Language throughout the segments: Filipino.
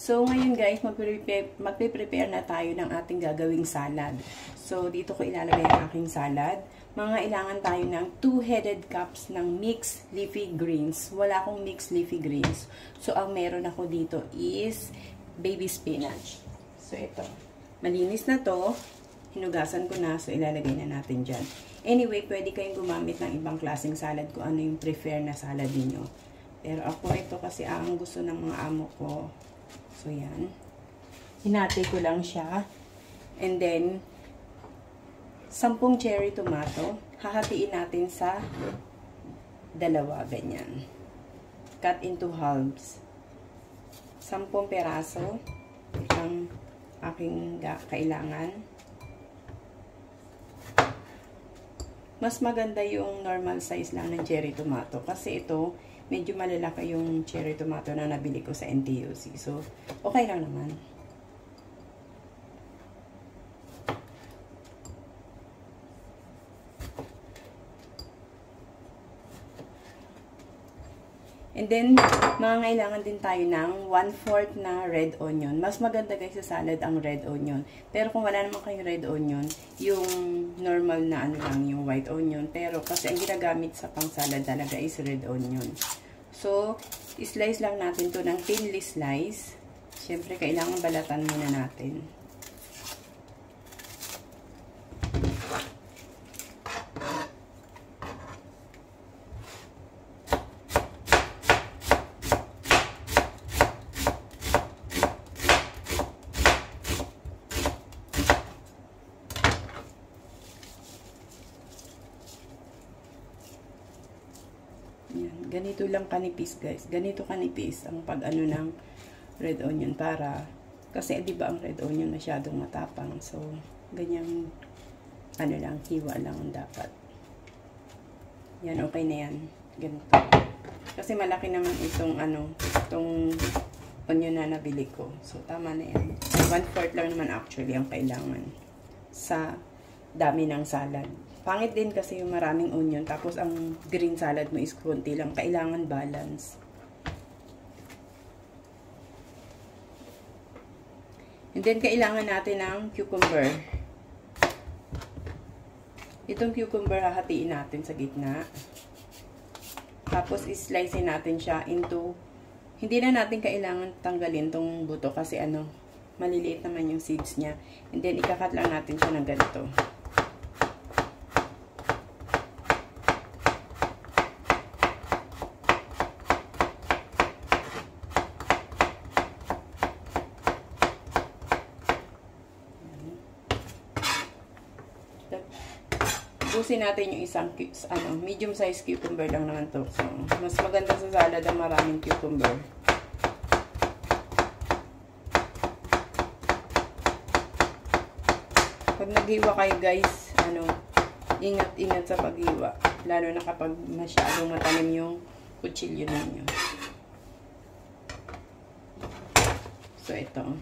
So, ngayon guys, magpe-prepare na tayo ng ating gagawing salad. So, dito ko ilalagay ang aking salad. Mangailangan tayo ng 2 headed cups ng mixed leafy greens. Wala akong mixed leafy greens. So, ang meron ako dito is baby spinach. So, ito. Malinis na to. Hinugasan ko na. So, ilalagay na natin dyan. Anyway, pwede kayong gumamit ng ibang klaseng salad kung ano yung prefer na salad niyo. Pero ako, ito kasi ang gusto ng mga amo ko. So, yan. Hinati ko lang siya. And then, 10 cherry tomato. Hahatiin natin sa 2. Ganyan. Cut into halves. 10 peraso. Ang aking kailangan. Mas maganda yung normal size lang ng cherry tomato. Kasi ito, medyo malalaki yung cherry tomato na nabili ko sa NTUC. So, okay lang naman. And then, mangangailangan din tayo ng 1/4 na red onion. Mas maganda guys sa salad ang red onion. Pero kung wala naman kayong red onion, yung normal na ano lang, yung white onion. Pero kasi ang ginagamit sa pang salad talaga is red onion. So, slice lang natin to ng thinly slice. Siyempre, kailangan balatan muna natin. Yan. Ganito lang kanipis guys. Ganito kanipis ang pag-ano ng red onion para kasi di ba ang red onion masyadong matapang. So, ganyan ano lang, hiwa lang ang dapat. Yan, okay na yan. Ganito. Kasi malaki naman itong ano, itong onion na nabili ko. So, tama na yan. 1/4 lang naman actually ang kailangan sa dami ng salad. Pangit din kasi yung maraming onion. Tapos, ang green salad mo is konti lang. Kailangan balance. And then, kailangan natin ng cucumber. Itong cucumber, hahatiin natin sa gitna. Tapos, islice natin siya into, hindi na natin kailangan tanggalin tong buto kasi ano, maliliit naman yung seeds niya. And then, ikakat lang natin siya ng ganito. Ubusin natin yung isang medium size cucumber lang naman to. So, mas maganda sa salad ang maraming cucumber. Pag naghiwa kayo guys, ingat-ingat sa paghiwa. Lalo na kapag masyadong matalim yung kutsilyo ninyo. So, ito.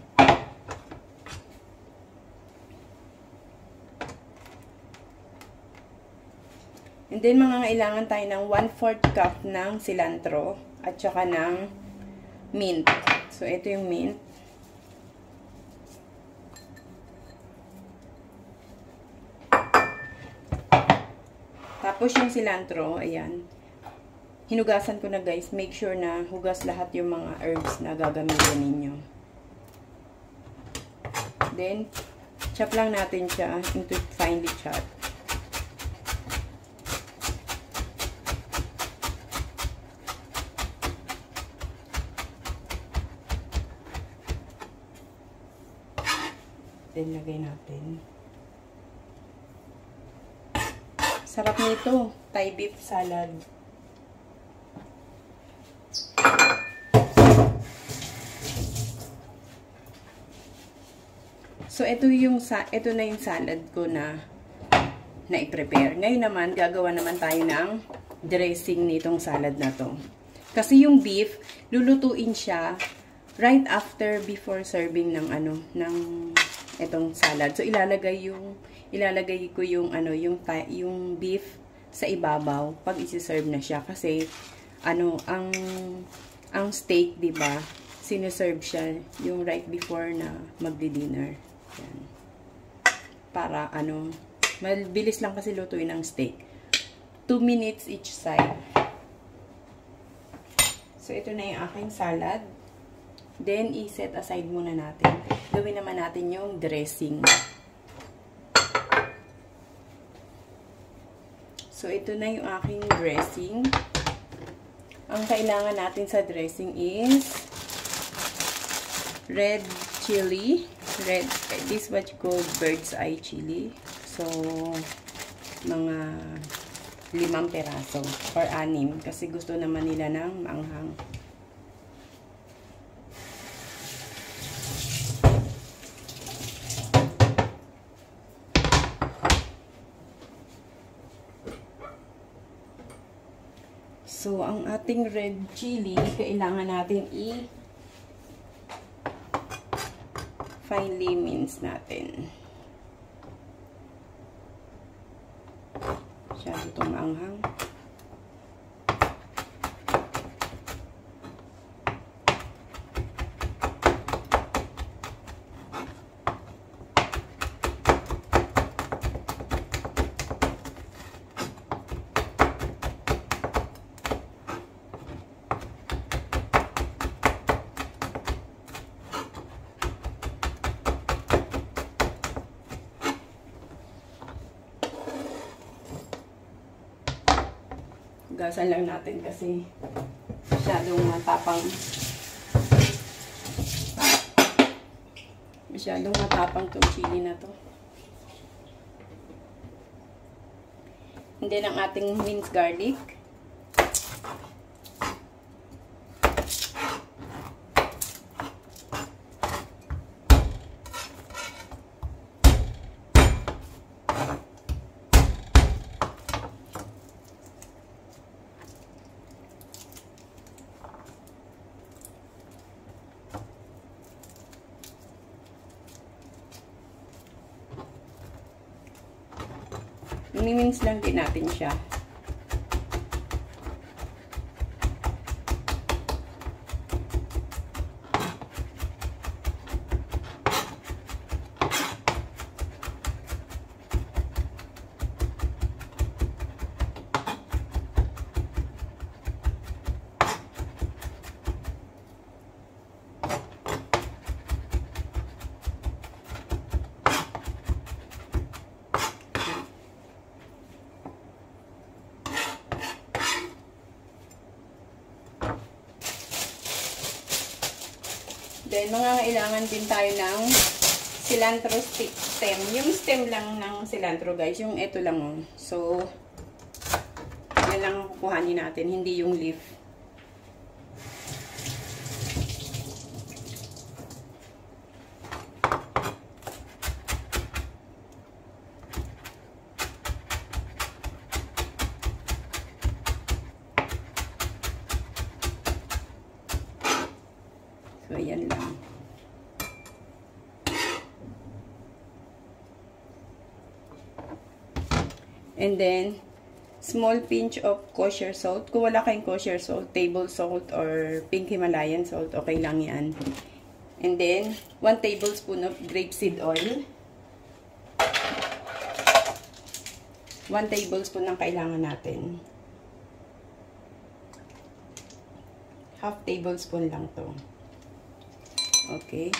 And then, mangangailangan tayo ng 1/4 cup ng cilantro at saka ng mint. So, ito yung mint. Tapos, yung cilantro, ayan. Hinugasan ko na guys. Make sure na hugas lahat yung mga herbs na gagamitin ninyo. Then, chop lang natin siya into finely chopped. Then, lagay natin. Sarap nito. Thai beef salad. So, ito na yung salad ko na i-prepare. Ngayon naman, gagawa naman tayo ng dressing nitong salad na to. Kasi yung beef, lulutuin siya right after, before serving ng itong salad. So, ilalagay ko yung beef sa ibabaw pag isi-serve na siya. Kasi, ang steak, diba, sineserve siya yung right before na magdi-dinner. Yan. Para ano, mabilis lang kasi lutuin ang steak. 2 minutes each side. So, ito na yung aking salad. Then, i-set aside muna natin. Gawin naman natin yung dressing. So, ito na yung aking dressing. Ang kailangan natin sa dressing is red chili. This is what you call bird's eye chili. So, mga 5 peraso or 6 kasi gusto naman nila ng maanghang. So, ang ating red chili, kailangan natin finely mince natin. Masyado itong maanghang. Gasan lang natin kasi masyadong matapang tong chili na to. And then ang ating minced garlic. Mini-mince lang din natin siya. Then, mangangailangan din tayo ng cilantro stem. Yung stem lang ng cilantro, guys. Yung ito lang, oh. So, yan lang kukuhanin natin. Hindi yung leaf. So, ayan lang. And then, small pinch of kosher salt. Kung wala kayong kosher salt, table salt or pink Himalayan salt, okay lang yan. And then, 1 tablespoon of grapeseed oil. 1 tablespoon ang kailangan natin. Half tablespoon lang to. Okay.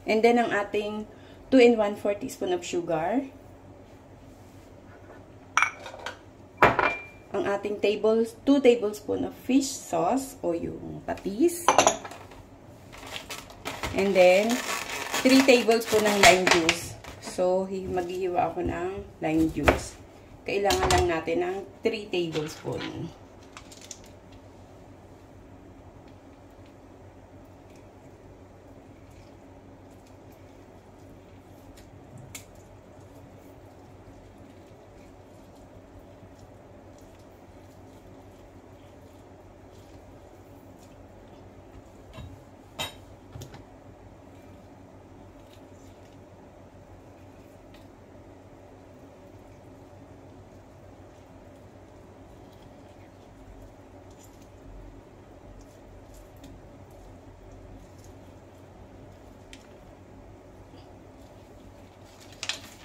And then, ang ating 2 1/4 teaspoon of sugar. Ang ating 2 tablespoon of fish sauce o yung patis. And then, 3 tablespoon ng lime juice. So, maghihiwa ako ng lime juice. Kailangan lang natin ng 3 tablespoon.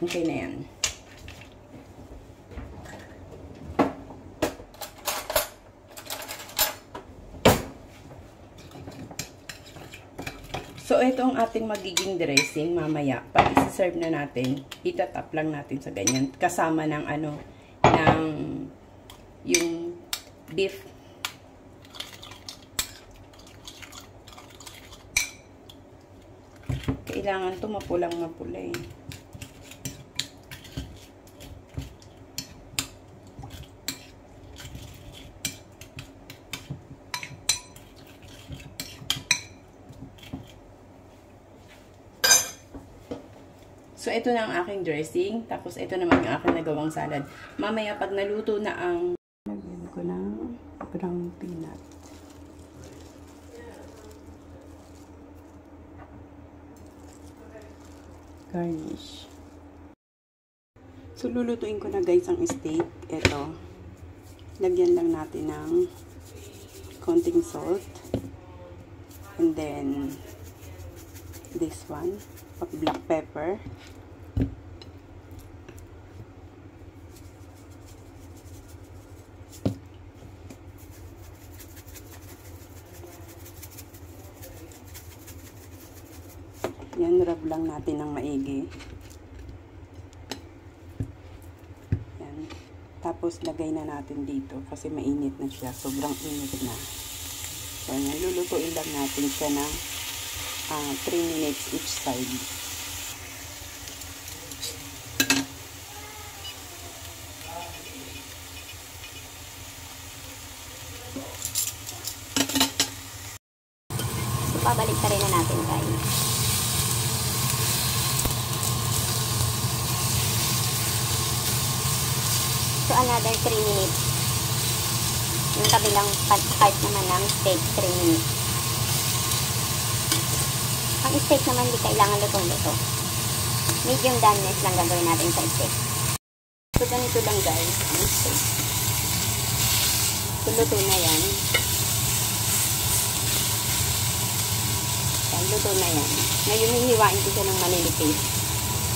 Okay na yan. So, ito ang ating magiging dressing mamaya. Pag isi-serve na natin, itatap lang natin sa ganyan. Kasama ng ng yung beef. Kailangan ito mapulang-mapula eh. So, ito na ang aking dressing. Tapos, ito naman yung aking nagawang salad. Mamaya, pag naluto na ang... Lagyan ko ng ground peanut. Garnish. So, lulutuin ko na guys ang steak. Ito. Lagyan lang natin ng konting salt. And then, this one. Black pepper. Yan, rub lang natin ng maigi. Yan. Tapos, lagay na natin dito kasi mainit na siya. Sobrang init na. So, yan. Lulutuin lang natin siya ng 3 minutes each side. So, babalik pa rin na natin guys. So, another 3 minutes. Yung kabilang part naman ng steak, 3 minutes. Ang steak naman hindi kailangan lutong-luto. Medium doneness lang gagawin natin sa steak. So, ganito lang guys ang steak. So, luto na yan. Yan, luto na yan. Ngayon, hiniwain ko siya ng maninipis.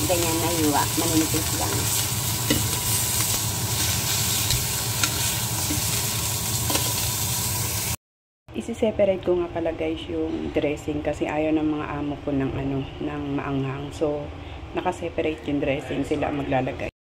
Ganyan na hiwa. Maninipis lang. Isi-separate ko nga pala guys yung dressing kasi ayaw ng mga amo ko ng ng maanghang. So, naka-separate yung dressing, sila maglalagay.